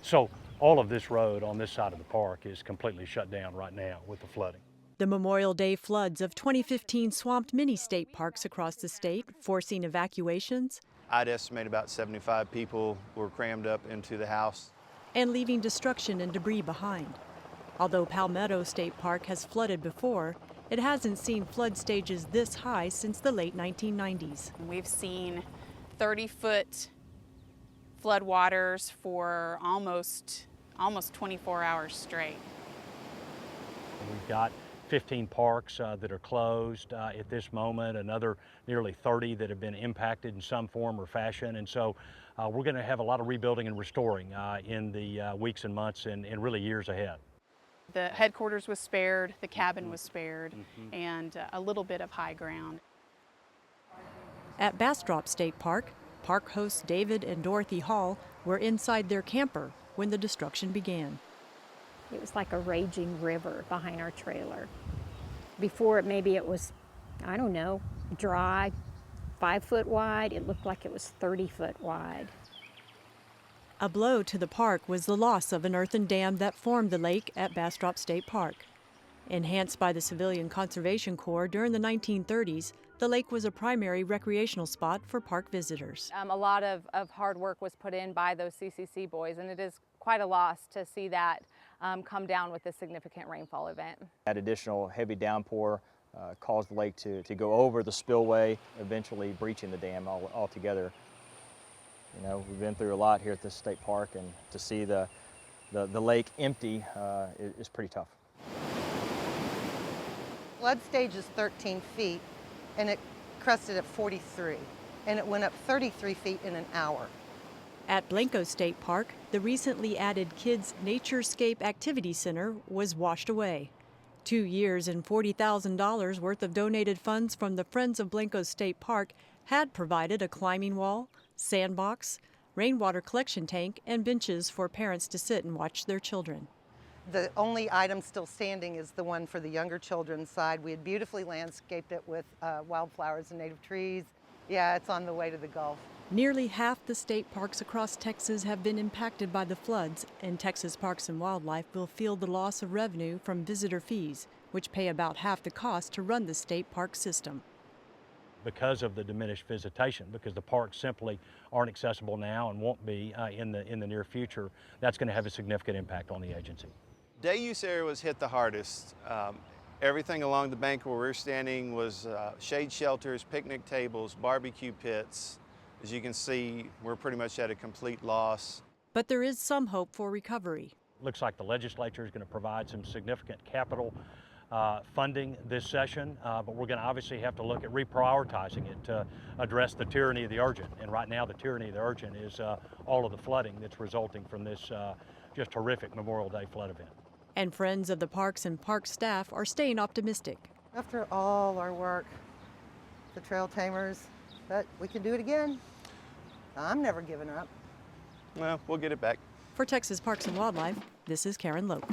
So all of this road on this side of the park is completely shut down right now with the flooding. The Memorial Day floods of 2015 swamped many state parks across the state, forcing evacuations I'd estimate about 75 people were crammed up into the house. and leaving destruction and debris behind. Although Palmetto State Park has flooded before, it hasn't seen flood stages this high since the late 1990s. We've seen 30-foot floodwaters for almost 24 hours straight. We've got 15 parks that are closed at this moment, another nearly 30 that have been impacted in some form or fashion. And so we're going to have a lot of rebuilding and restoring in the weeks and months and really years ahead. The headquarters was spared, the cabin was spared, and a little bit of high ground. At BASTROP State Park, park hosts David and Dorothy Hall were inside their camper when the destruction began. It was like a raging river behind our trailer. Before maybe it was, I don't know, dry, 5 foot wide. It looked like it was 30 foot wide. A blow to the park was the loss of an earthen dam that formed the lake at Bastrop State Park. Enhanced by the Civilian Conservation Corps during the 1930s, the lake was a primary recreational spot for park visitors. A lot of hard work was put in by those CCC boys, and it is quite a loss to see that come down with this significant rainfall event. That additional heavy downpour caused the lake to go over the spillway, eventually breaching the dam altogether. You know, we've been through a lot here at this state park, and to see the lake empty is pretty tough. Flood stage is 13 feet, and it crested at 43, and it went up 33 feet in an hour. At BLANCO State Park, the recently added Kids Naturescape Activity Center was washed away. 2 years and $40,000 worth of donated funds from the Friends of BLANCO State Park had provided a climbing wall, sandbox, rainwater collection tank, and benches for parents to sit and watch their children. The only item still standing is the one for the younger children's side. We had beautifully landscaped it with wildflowers and native trees. Yeah, it's on the way to the Gulf. Nearly half the state parks across Texas have been impacted by the floods, and Texas Parks and Wildlife will feel the loss of revenue from visitor fees, which pay about half the cost to run the state park system. Because of the diminished visitation, because the parks simply aren't accessible now and won't be in the near future, that's going to have a significant impact on the agency. Day use area was hit the hardest. Everything along the bank where we're standing was shade shelters, picnic tables, barbecue pits. As you can see, we're pretty much at a complete loss. But there is some hope for recovery. Looks like the legislature is going to provide some significant capital funding this session, but we're going to obviously have to look at reprioritizing it to address the tyranny of the urgent. And right now the tyranny of the urgent is all of the flooding that's resulting from this just horrific Memorial Day flood event. And Friends of the Parks and park staff are staying optimistic. After all our work, the trail tamers, but we can do it again. I'm never giving up. Well, we'll get it back. For Texas Parks and Wildlife, this is Karen Lope.